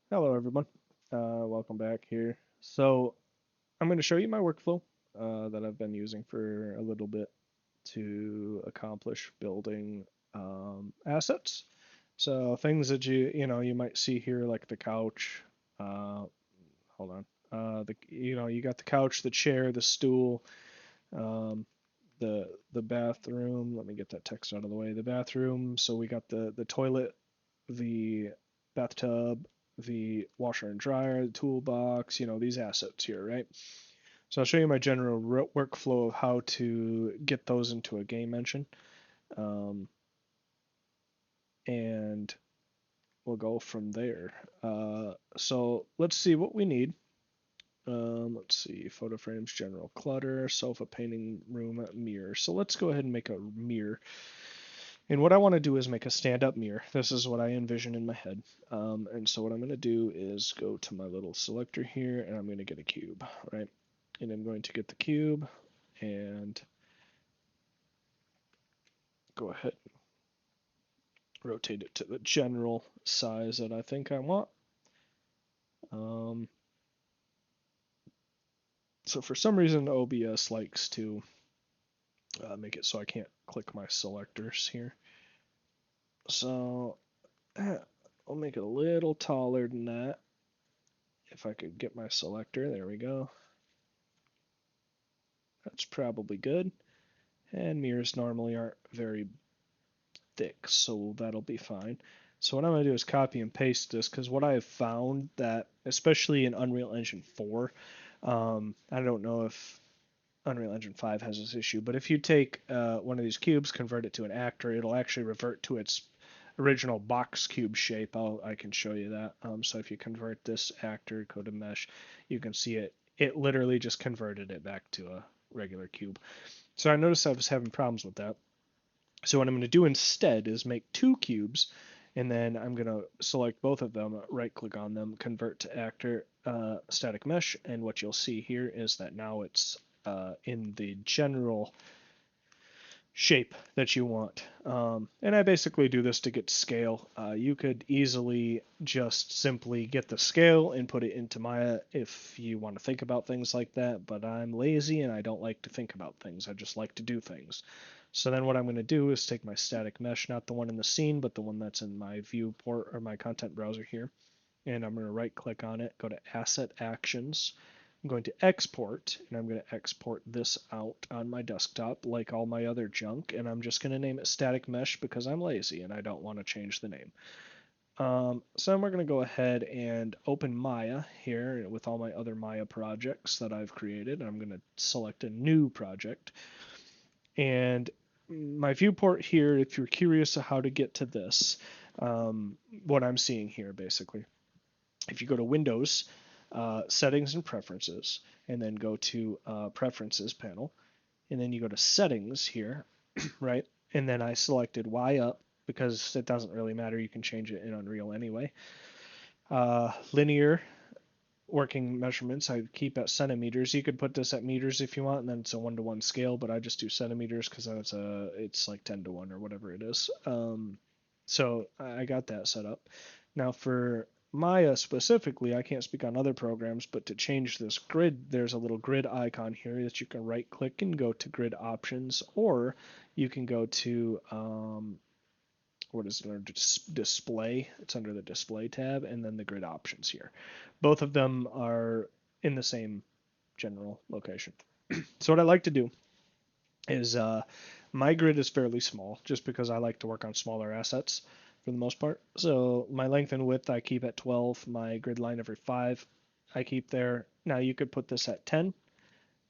Hello, everyone. Welcome back here. So, I'm going to show you my workflow that I've been using for a little bit to accomplish building assets. So, things that you might see here, like the couch. Uh, Hold on. You got the couch, the chair, the stool, um, the bathroom. Let me get that text out of the way. The bathroom. So we got the toilet, the bathtub, the washer and dryer, the toolbox, these assets here, right? So I'll show you my general workflow of how to get those into a game engine. Um, and we'll go from there. So let's see what we need. Let's see, photo frames, general clutter, sofa, painting room, mirror. So let's go ahead and make a mirror. And what I want to do is make a stand-up mirror. This is what I envision in my head. And so what I'm going to do is go to my little selector here, and I'm going to get a cube, right? And I'm going to get the cube and go ahead and rotate it to the general size that I think I want. Um, so for some reason, OBS likes to make it so I can't click my selectors here. So I'll make it a little taller than that. If I could get my selector, there we go. That's probably good. And mirrors normally aren't very thick, so that'll be fine. So what I'm going to do is copy and paste this, because what I have found that, especially in Unreal Engine 4, I don't know if Unreal Engine 5 has this issue, but if you take one of these cubes, convert it to an actor, it'll actually revert to its original box cube shape. I can show you that. So if you convert this actor, go to mesh, you can see it literally just converted it back to a regular cube. So I noticed I was having problems with that. So what I'm going to do instead is make two cubes, and then I'm going to select both of them, right click on them, convert to actor, static mesh, and what you'll see here is that now it's in the general shape that you want. And I basically do this to get scale. You could easily just simply get the scale and put it into Maya if you want to think about things like that, but I'm lazy and I don't like to think about things. I just like to do things. So then what I'm going to do is take my static mesh, not the one in the scene, but the one that's in my viewport or my content browser here, and I'm going to right click on it, go to Asset Actions. I'm going to export, and I'm going to export this out on my desktop like all my other junk, and I'm just going to name it Static Mesh because I'm lazy and I don't want to change the name. So then we're going to go ahead and open Maya here with all my other Maya projects that I've created. I'm going to select a new project. And my viewport here, if you're curious of how to get to this, what I'm seeing here basically, if you go to Windows, Settings and Preferences, and then go to Preferences panel, and then you go to Settings here, right? And then I selected Y up because it doesn't really matter. You can change it in Unreal anyway. Linear working measurements I keep at centimeters. You could put this at meters if you want, and then it's a 1-to-1 scale, but I just do centimeters because it's like 10-to-1 or whatever it is. So I got that set up. Now for Maya specifically, I can't speak on other programs, but to change this grid, there's a little grid icon here that you can right click and go to grid options, or you can go to what is it under display? It's under the display tab, and then the grid options here. Both of them are in the same general location. So what I like to do is my grid is fairly small just because I like to work on smaller assets for the most part. So my length and width I keep at 12, my grid line every 5 I keep there. Now you could put this at 10,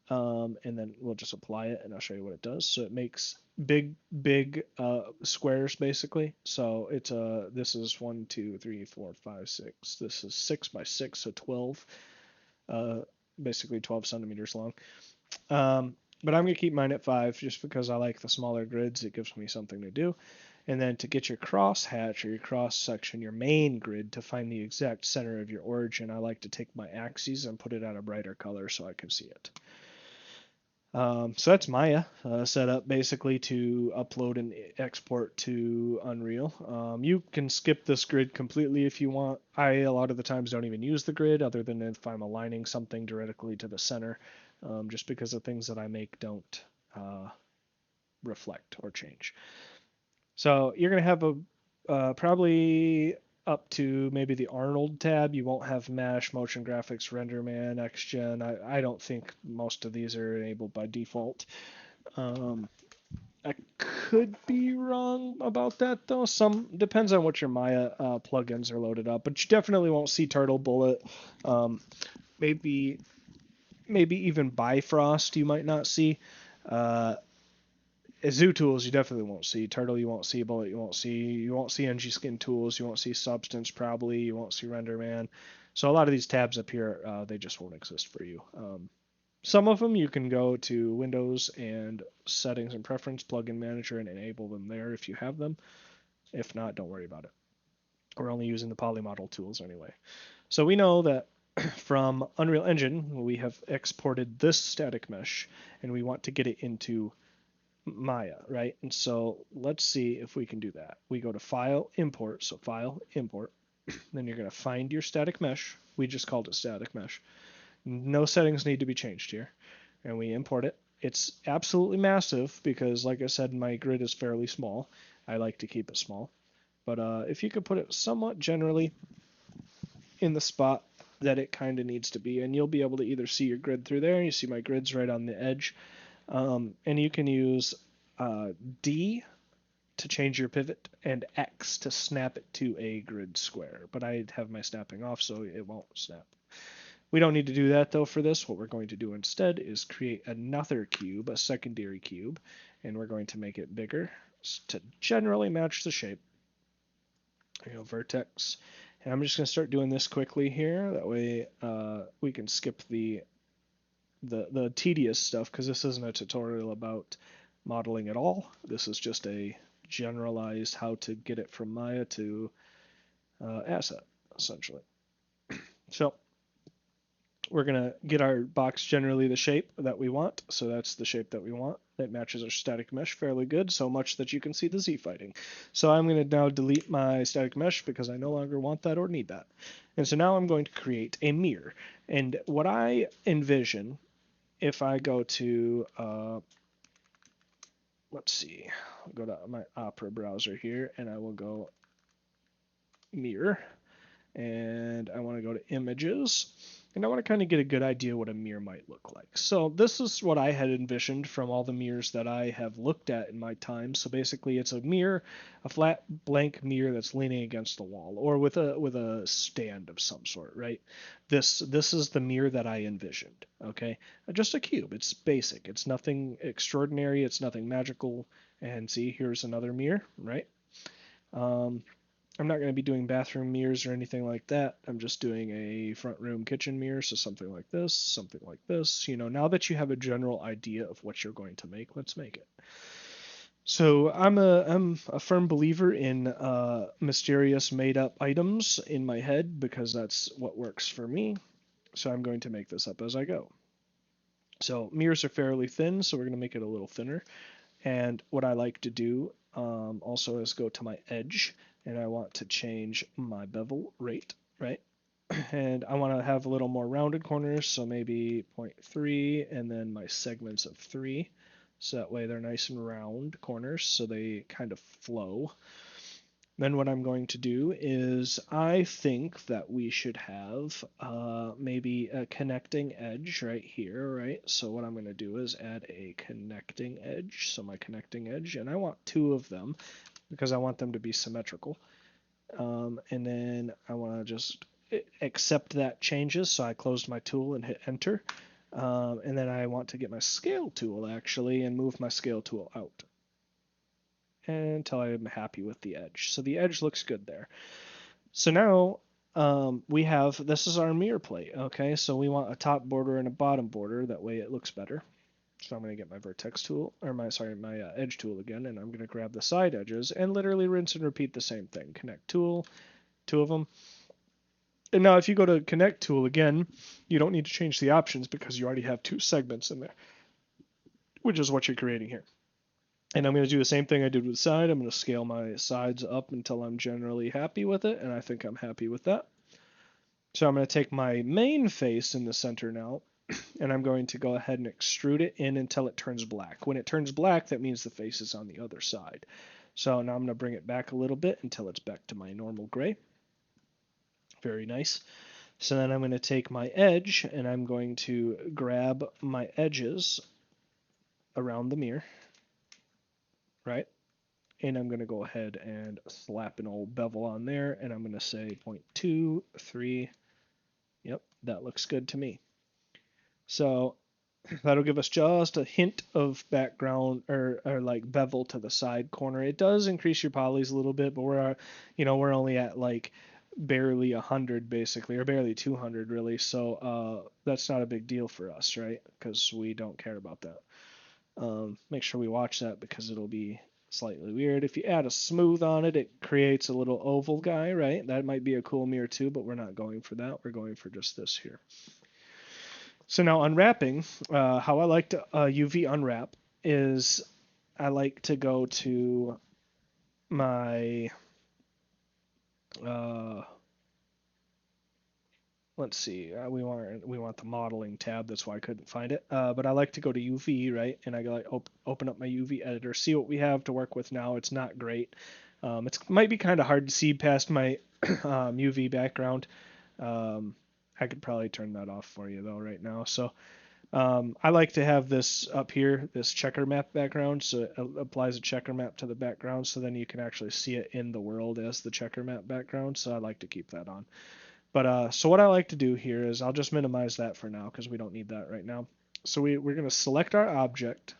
and then we'll just apply it and I'll show you what it does. So it makes big squares basically. So it's this is 1 2 3 4 5 6. This is 6 by 6, so 12, uh, basically 12 centimeters long. But I'm gonna keep mine at 5 just because I like the smaller grids. It gives me something to do. And then to get your cross hatch or your cross section, your main grid, to find the exact center of your origin, I like to take my axes and put it at a brighter color so I can see it. So that's Maya set up basically to upload and export to Unreal. You can skip this grid completely if you want. I a lot of the times don't even use the grid other than if I'm aligning something directly to the center, just because the things that I make don't uh, reflect or change. So you're going to have a probably up to maybe the Arnold tab. You won't have Mesh, Motion Graphics, RenderMan, XGen. I don't think most of these are enabled by default. Um, I could be wrong about that though. Some depends on what your Maya plugins are loaded up, but you definitely won't see Turtle Bullet. Um, maybe even Bifrost you might not see. Uh, Zoo tools you definitely won't see. Turtle you won't see. Bullet you won't see. You won't see NG Skin tools. You won't see Substance probably. You won't see RenderMan. So a lot of these tabs up here, they just won't exist for you. Some of them you can go to Windows and Settings and Preference, Plugin Manager, and enable them there if you have them. If not, don't worry about it. We're only using the polymodel tools anyway. So we know that from Unreal Engine, we have exported this static mesh, and we want to get it into Maya, right? And so let's see if we can do that. We go to File, Import. So File, Import. Then you're going to find your static mesh. We just called it static mesh. No settings need to be changed here. And we import it. It's absolutely massive because, like I said, my grid is fairly small. I like to keep it small. But if you could put it somewhat generally in the spot that it kind of needs to be, and you'll be able to either see your grid through there. You see my grid's right on the edge. And you can use D to change your pivot and X to snap it to a grid square. But I have my snapping off, so it won't snap. We don't need to do that though for this. What we're going to do instead is create another cube, a secondary cube, and we're going to make it bigger to generally match the shape. Vertex. And I'm just going to start doing this quickly here. That way we can skip the tedious stuff because this isn't a tutorial about modeling at all. This is just a generalized how to get it from Maya to asset, essentially. So we're going to get our box generally the shape that we want. So that's the shape that we want. It matches our static mesh fairly good, so much that you can see the Z fighting. So I'm going to now delete my static mesh because I no longer want that or need that. And so now I'm going to create a mirror. And what I envision, if I go to, let's see, I'll go to my Opera browser here, and I will go mirror, and I want to go to images, and I want to kind of get a good idea what a mirror might look like. So this is what I had envisioned from all the mirrors that I have looked at in my time. So basically it's a mirror, a flat blank mirror that's leaning against the wall or with a stand of some sort, right? This is the mirror that I envisioned, okay? Just a cube. It's basic. It's nothing extraordinary, it's nothing magical. And see, here's another mirror, right? I'm not going to be doing bathroom mirrors or anything like that. I'm just doing a front room kitchen mirror, so something like this, something like this. Now that you have a general idea of what you're going to make, let's make it. So I'm a firm believer in mysterious made up items in my head because that's what works for me. So I'm going to make this up as I go. So mirrors are fairly thin, so we're going to make it a little thinner. And what I like to do also is go to my edge, and I want to change my bevel rate, right? And I want to have a little more rounded corners, so maybe 0.3, and then my segments of 3. So that way they're nice and round corners, so they kind of flow. Then what I'm going to do is I think that we should have maybe a connecting edge right here, right? So what I'm going to do is add a connecting edge. So my connecting edge, and I want 2 of them because I want them to be symmetrical. And then I want to just accept that changes. So I closed my tool and hit enter. And then I want to get my scale tool actually and move my scale tool out until I'm happy with the edge. So the edge looks good there. So now we have, this is our mirror plate, okay? So we want a top border and a bottom border, that way it looks better. So I'm going to get my vertex tool, or my edge tool again, and I'm going to grab the side edges and literally rinse and repeat the same thing. Connect tool, 2 of them. And now if you go to connect tool again, you don't need to change the options because you already have 2 segments in there. which is what you're creating here. And I'm going to do the same thing I did with the side. I'm going to scale my sides up until I'm generally happy with it, and I think I'm happy with that. So I'm going to take my main face in the center now, and I'm going to go ahead and extrude it in until it turns black. When it turns black, that means the face is on the other side. So now I'm going to bring it back a little bit until it's back to my normal gray. Very nice. So then I'm going to take my edge, and I'm going to grab my edges around the mirror, right? And I'm going to go ahead and slap an old bevel on there, and I'm going to say 0.2, 3. Yep, that looks good to me. So that'll give us just a hint of background or like bevel to the side corner. It does increase your polys a little bit, but we're only at like barely 100 basically, or barely 200 really. So that's not a big deal for us, right? Because we don't care about that. Make sure we watch that because it'll be slightly weird. If you add a smooth on it, it creates a little oval guy, right? That might be a cool mirror too, but we're not going for that. We're going for just this here. So now unwrapping, how I like to UV unwrap is I like to go to my, let's see, we want the modeling tab. That's why I couldn't find it. But I like to go to UV, right? And I go like open up my UV editor, see what we have to work with now. It's not great. It might be kind of hard to see past my UV background. I could probably turn that off for you though right now. So I like to have this up here, this checker map background, so it applies a checker map to the background, so then you can actually see it in the world as the checker map background, so I like to keep that on. But so what I like to do here is I'll just minimize that for now because we don't need that right now. So we're going to select our object,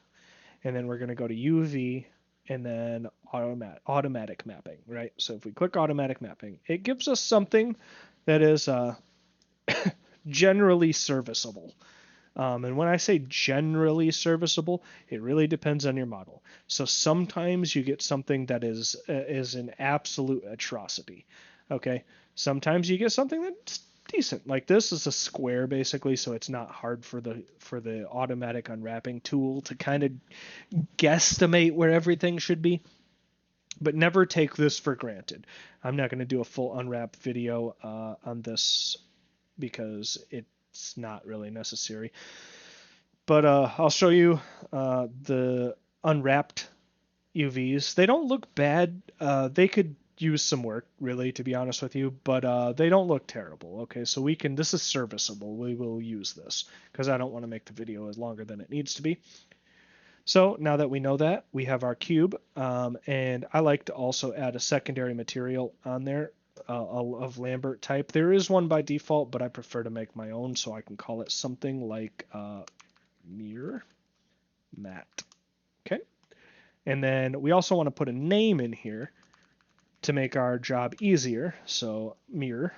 and then we're going to go to UV, and then automatic mapping, right? So if we click automatic mapping, it gives us something that is generally serviceable. And when I say generally serviceable, it really depends on your model. So sometimes you get something that is an absolute atrocity. Okay, sometimes you get something that's decent. Like this is a square basically, so it's not hard for the automatic unwrapping tool to kind of guesstimate where everything should be. But never take this for granted. I'm not going to do a full unwrap video on this because it's not really necessary. But I'll show you the unwrapped UVs. They don't look bad. They could use some work, really, to be honest with you, but they don't look terrible. Okay, so this is serviceable. We will use this because I don't want to make the video as longer than it needs to be. So now that we know that, we have our cube, and I like to also add a secondary material on there of Lambert type. There is one by default, but I prefer to make my own, so I can call it something like mirror matte. Okay, and then we also want to put a name in here to make our job easier. So mirror.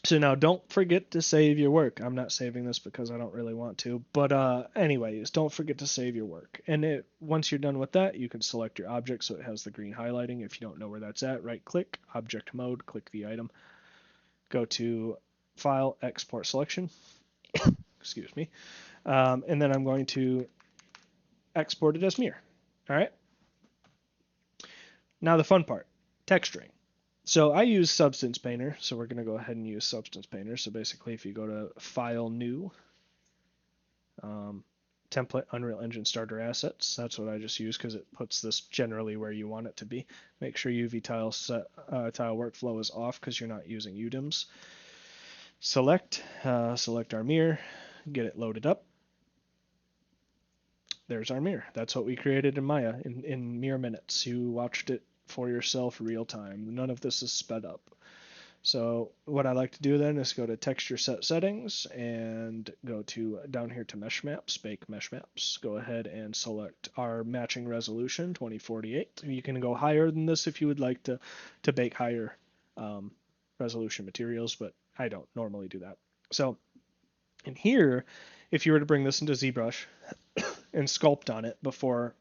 So now don't forget to save your work. I'm not saving this because I don't really want to, but anyways, don't forget to save your work. And once you're done with that, you can select your object so it has the green highlighting. If you don't know where that's at, right click, object mode, click the item, go to file, export selection. Excuse me. And then I'm going to export it as mirror. All right. Now the fun part, texturing. So I use Substance Painter, so we're going to go ahead and use Substance Painter. So basically, if you go to File, New, Template, Unreal Engine Starter Assets, that's what I just use because it puts this generally where you want it to be. Make sure UV tile workflow is off because you're not using UDIMs. Select our mirror, get it loaded up. There's our mirror. That's what we created in Maya in mere minutes. You watched it for yourself real time. None of this is sped up. So what I like to do then is go to texture set settings and go to down here to mesh maps, bake mesh maps. Go ahead and select our matching resolution 2048. You can go higher than this if you would like to bake higher resolution materials, but I don't normally do that. So in here, if you were to bring this into ZBrush and sculpt on it before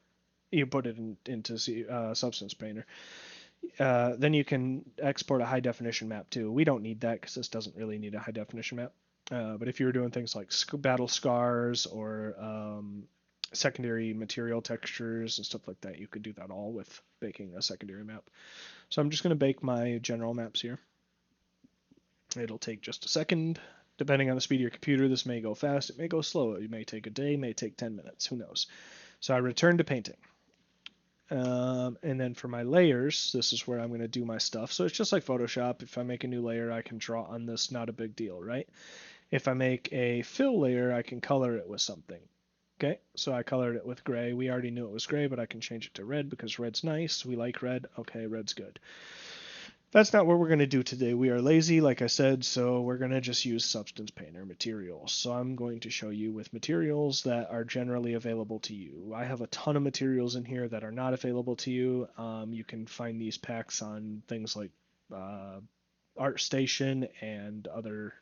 you put it into Substance Painter, then you can export a high definition map too. We don't need that because this doesn't really need a high definition map. But if you were doing things like battle scars or secondary material textures and stuff like that. You could do that all with baking a secondary map. So I'm just going to bake my general maps here. It'll take just a second. Depending on the speed of your computer, this may go fast, it may go slow. It may take a day, it may take 10 minutes, who knows. So I return to painting. And then for my layers, this is where I'm going to do my stuff. So it's just like Photoshop. If I make a new layer, I can draw on this, not a big deal, right? If I make a fill layer, I can color it with something. Okay, so I colored it with gray. We already knew it was gray, but I can change it to red because red's nice. We like red. Okay, red's good. That's not what we're going to do today. We are lazy, like I said, so we're going to just use Substance Painter materials. So I'm going to show you with materials that are generally available to you. I have a ton of materials in here that are not available to you. You can find these packs on things like ArtStation and other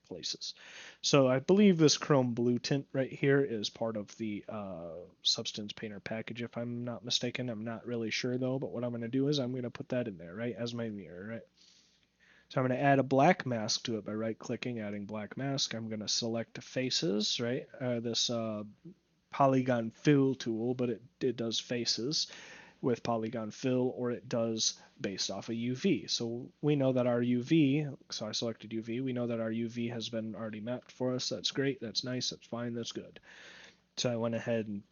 places. So I believe this chrome blue tint right here is part of the Substance Painter package, if I'm not mistaken. I'm not really sure though, but what I'm going to do is I'm going to put that in there, right, as my mirror, right? So I'm going to add a black mask to it by right-clicking, adding black mask. I'm going to select faces, right? This polygon fill tool, but it does faces with polygon fill, or it does based off a UV. So we know that our UV, so I selected UV, we know that our UV has been already mapped for us. That's great, that's nice, that's fine, that's good. So I went ahead and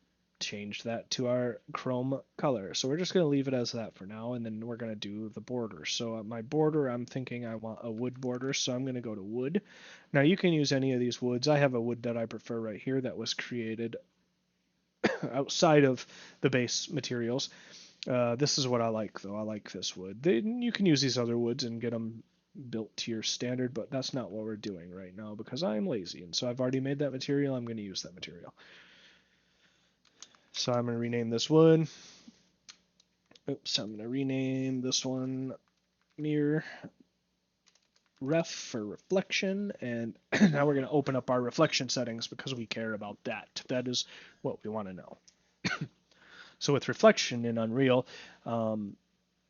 changed that to our chrome color. So we're just going to leave it as that for now, and then we're going to do the border. So my border, I'm thinking I want a wood border, so I'm going to go to wood. Now you can use any of these woods. I have a wood that I prefer right here that was created outside of the base materials. This is what I like, though. I like this wood. You can use these other woods and get them built to your standard, but that's not what we're doing right now because I'm lazy. And so I've already made that material. I'm going to use that material. So I'm going to rename this wood. Oops, I'm going to rename this one mirror ref for reflection. And now we're going to open up our reflection settings because we care about that. That is what we want to know. So with reflection in Unreal,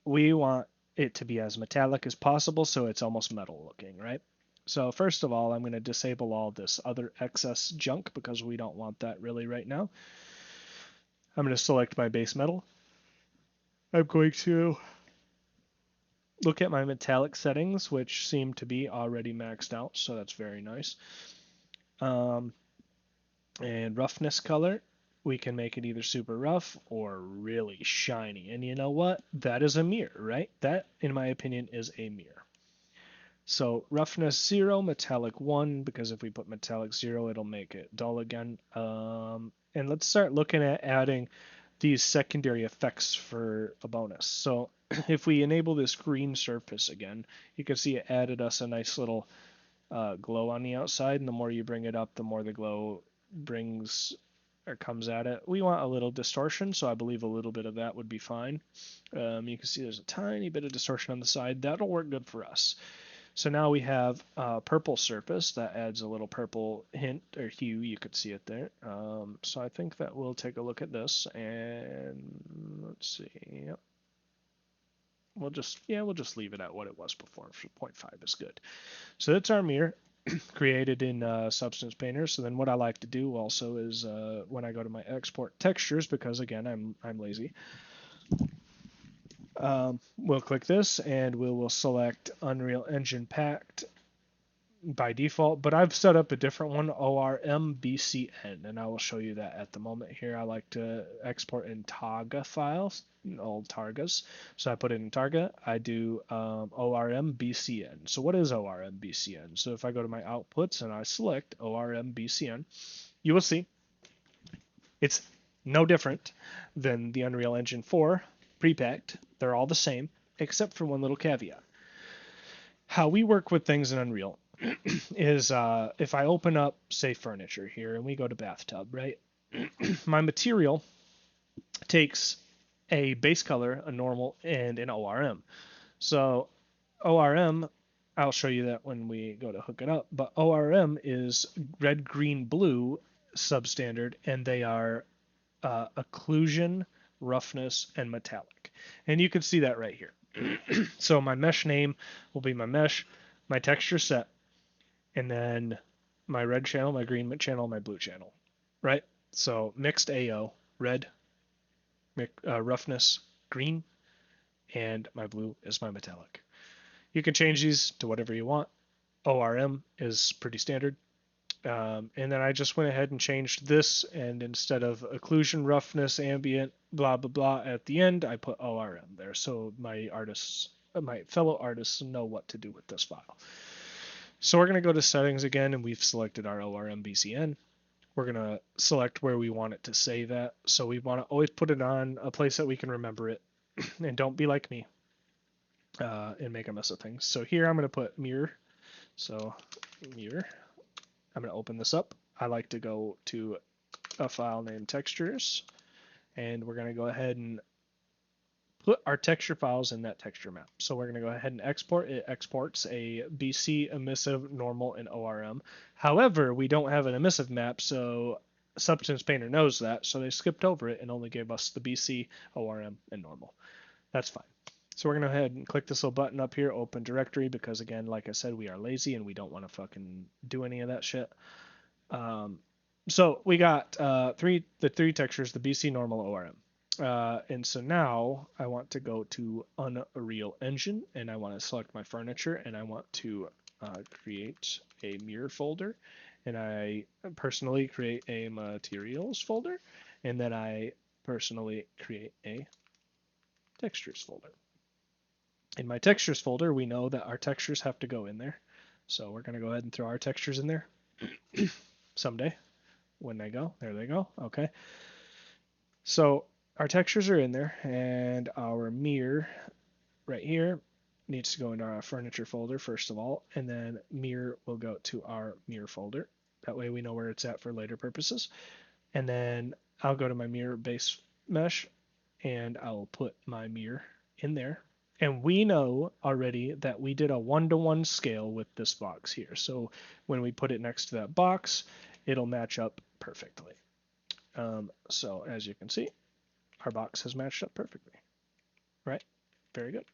we want it to be as metallic as possible so it's almost metal looking, right? So first of all, I'm going to disable all this other excess junk because we don't want that really right now. I'm going to select my base metal. I'm going to look at my metallic settings, which seem to be already maxed out, so that's very nice. And roughness color, we can make it either super rough or really shiny. And you know what? That is a mirror, right? That, in my opinion, is a mirror. So roughness 0, metallic 1, because if we put metallic 0, it'll make it dull again. And let's start looking at adding these secondary effects for a bonus. So if we enable this green surface again, you can see it added us a nice little glow on the outside, and the more you bring it up, the more the glow brings or comes at it. We want a little distortion, so I believe a little bit of that would be fine. You can see there's a tiny bit of distortion on the side. That'll work good for us. So now we have a purple surface that adds a little purple hint or hue. You could see it there. So I think that we'll take a look at this and let's see. Yep. We'll just leave it at what it was before. 0.5 is good. So that's our mirror created in Substance Painter. So then what I like to do also is when I go to my export textures, because again I'm lazy. We'll click this and we will select Unreal Engine Packed by default, but I've set up a different one, ORM-BCN, and I will show you that at the moment here. I like to export in Targa files, old Targas. So I put it in Targa. I do ORM-BCN. So what is ORM-BCN? So if I go to my outputs and I select ORM-BCN, you will see it's no different than the Unreal Engine 4 pre-packed. They're all the same, except for one little caveat. How we work with things in Unreal is if I open up, say, furniture here, and we go to bathtub, right? My material takes a base color, a normal, and an ORM. So ORM, I'll show you that when we go to hook it up, but ORM is red, green, blue substandard, and they are occlusion, roughness, and metallic. And you can see that right here. So my mesh name will be my mesh, my texture set, and then my red channel, my green channel, my blue channel, right? So mixed AO, red, roughness, green, and my blue is my metallic. You can change these to whatever you want. ORM is pretty standard. And then I just went ahead and changed this, and instead of occlusion, roughness, ambient, blah blah blah at the end, I put ORM there, so my fellow artists know what to do with this file. So we're going to go to settings again, and we've selected our ORM BCN. We're going to select where we want it to save at. So we want to always put it on a place that we can remember it, and don't be like me and make a mess of things. So here I'm going to put mirror. So mirror. I'm going to open this up. I like to go to a file named textures, and we're going to go ahead and put our texture files in that texture map. So we're going to go ahead and export. It exports a BC, emissive, normal, and ORM. However, we don't have an emissive map, so Substance Painter knows that, so they skipped over it and only gave us the BC, ORM, and normal. That's fine. So we're going to go ahead and click this little button up here, open directory, because again, like I said, we are lazy and we don't want to fucking do any of that shit. So we got the three textures, the BC, normal, ORM. And so now I want to go to Unreal Engine, and I want to select my furniture, and I want to create a mirror folder, and I personally create a materials folder, and then I personally create a textures folder. In my textures folder, we know that our textures have to go in there. So we're going to go ahead and throw our textures in there someday. When they go, there they go. Okay. So our textures are in there, and our mirror right here needs to go into our furniture folder first of all, and then mirror will go to our mirror folder. That way we know where it's at for later purposes. And then I'll go to my mirror base mesh, and I'll put my mirror in there. And we know already that we did a 1-to-1 scale with this box here. So when we put it next to that box, it'll match up perfectly. So as you can see, our box has matched up perfectly, right? Very good.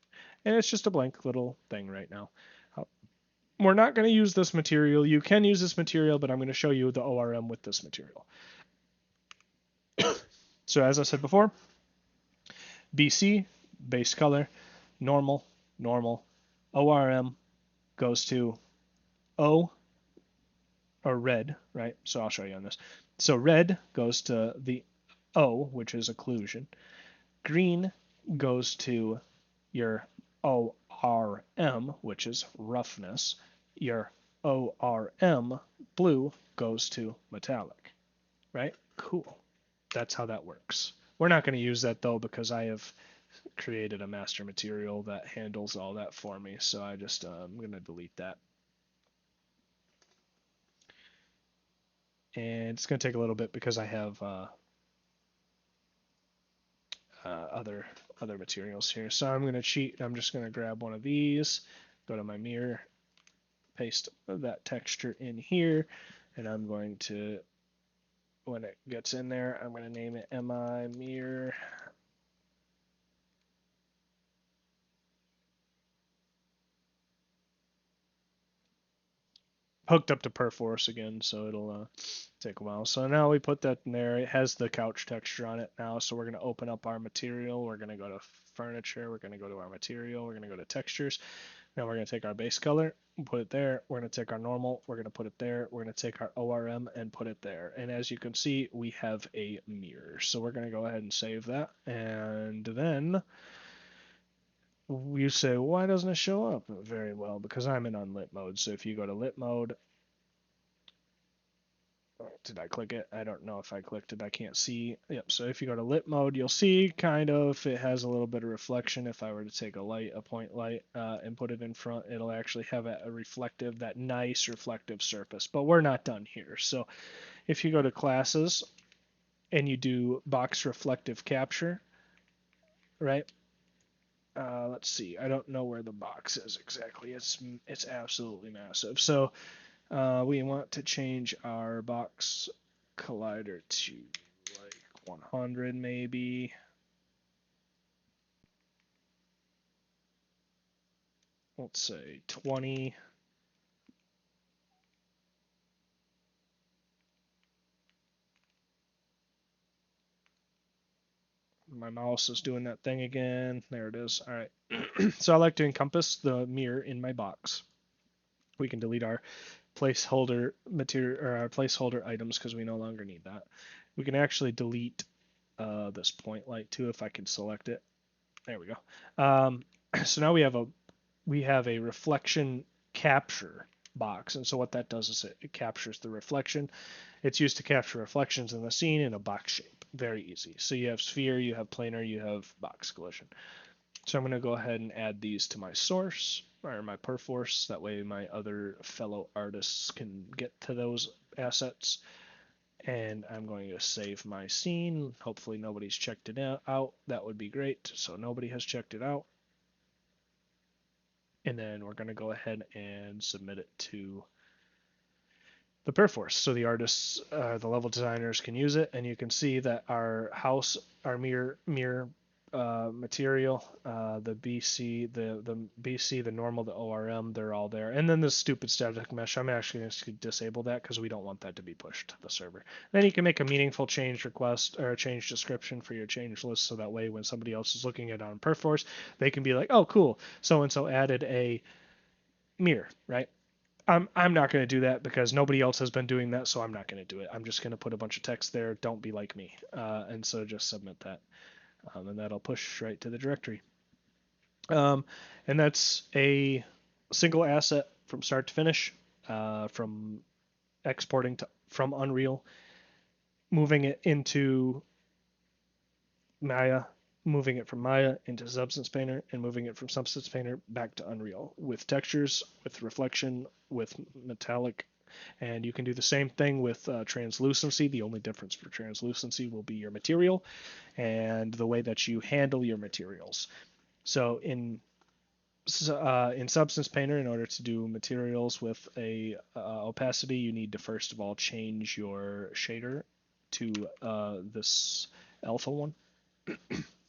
And it's just a blank little thing right now. We're not going to use this material. You can use this material, but I'm going to show you the ORM with this material. So as I said before, BC, base color, normal, normal. ORM goes to O, or red, right? So I'll show you on this. So red goes to the O, which is occlusion. Green goes to your ORM, which is roughness. Your ORM blue goes to metallic, right? Cool. That's how that works. We're not going to use that though because I have created a master material that handles all that for me. So I'm going to delete that. And it's going to take a little bit because I have other materials here. So I'm going to cheat. I'm just going to grab one of these, go to my mirror, paste that texture in here, and I'm going to, when it gets in there, I'm going to name it MI mirror. Hooked up to Perforce again, so it'll take a while. So now we put that in there. It has the couch texture on it now, so we're going to open up our material. We're going to go to furniture. We're going to go to our material. We're going to go to textures. Now we're going to take our base color, put it there. We're going to take our normal. We're going to put it there. We're going to take our ORM and put it there. And as you can see, we have a mirror. So we're going to go ahead and save that. And then you say, why doesn't it show up? Very well, because I'm in unlit mode. So if you go to lit mode, did I click it? I don't know if I clicked it. I can't see. Yep. So if you go to lit mode, you'll see kind of it has a little bit of reflection. If I were to take a point light, and put it in front, it'll actually have a reflective, that nice reflective surface. But we're not done here. So if you go to classes and you do box reflective capture, right? Let's see. I don't know where the box is exactly. It's absolutely massive. So we want to change our box collider to like 100 maybe. Let's say 20. my mouse is doing that thing again. There it is. All right. So I like to encompass the mirror in my box. We can delete our placeholder material or our placeholder items because we no longer need that. We can actually delete this point light too if I can select it. There we go. So now we have a reflection capture box, and so what that does is it captures the reflection. It's used to capture reflections in the scene in a box shape. Very easy. So you have sphere, you have planar, you have box collision. So I'm going to go ahead and add these to my source or my perforce. That way my other fellow artists can get to those assets. And I'm going to save my scene. Hopefully nobody's checked it out. That would be great. So nobody has checked it out. And then we're going to go ahead and submit it to the perforce. So the artists, the level designers can use it, and you can see that our house, our mirror material, the BC, the BC, the normal, the ORM, they're all there. And then the stupid static mesh, I'm actually going to disable that because we don't want that to be pushed to the server. Then you can make a meaningful change request or a change description for your change list, so that way when somebody else is looking at it on Perforce, they can be like, oh, cool, so-and-so added a mirror, right? I'm not going to do that because nobody else has been doing that, so I'm not going to do it. I'm just going to put a bunch of text there. Don't be like me. And so just submit that. And that'll push right to the directory. And that's a single asset from start to finish, from exporting from Unreal, moving it into Maya, moving it from Maya into Substance Painter, and moving it from Substance Painter back to Unreal with textures, with reflection, with metallic. And you can do the same thing with translucency. The only difference for translucency will be your material and the way that you handle your materials. So in Substance Painter, in order to do materials with a opacity, you need to first of all change your shader to this alpha one,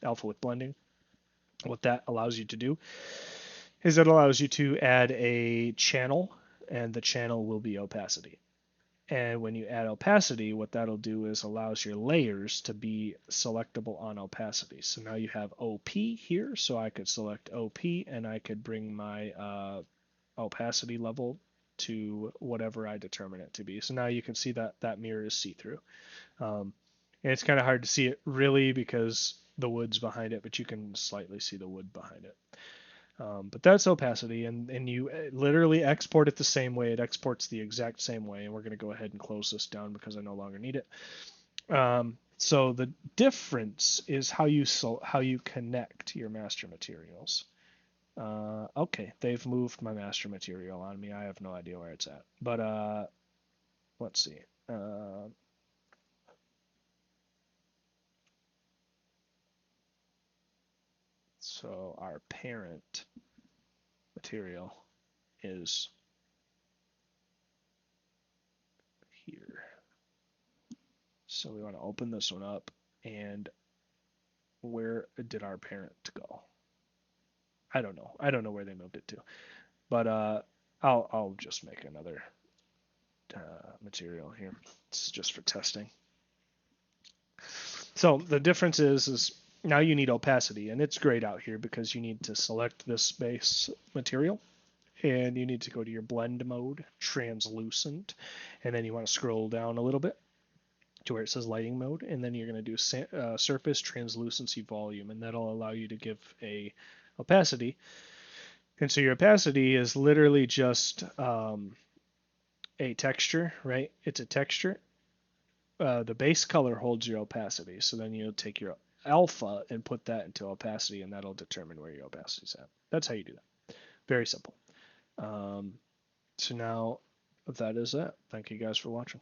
alpha with blending. What that allows you to do is it allows you to add a channel, and the channel will be opacity. And when you add opacity, what that'll do is allows your layers to be selectable on opacity. So now you have OP here, so I could select OP and I could bring my opacity level to whatever I determine it to be. So now you can see that that mirror is see-through. And it's kind of hard to see it really because the wood's behind it, but you can slightly see the wood behind it. But that's opacity, and you literally export it the same way. It exports the exact same way, and we're going to go ahead and close this down because I no longer need it. So the difference is how you connect your master materials. Okay, they've moved my master material on me. I have no idea where it's at, but let's see. So our parent material is here. So we want to open this one up, and where did our parent go? I don't know. I don't know where they moved it to, but I'll just make another material here. It's just for testing. So the difference is now you need opacity, and it's grayed out here because you need to select this base material, and you need to go to your blend mode, translucent, and then you want to scroll down a little bit to where it says lighting mode, and then you're going to do surface translucency volume, and that'll allow you to give a opacity. And so your opacity is literally just a texture, right? It's a texture. The base color holds your opacity, so then you'll take your alpha and put that into opacity, and that'll determine where your opacity is at. That's how you do that. Very simple. So now that is it. Thank you guys for watching.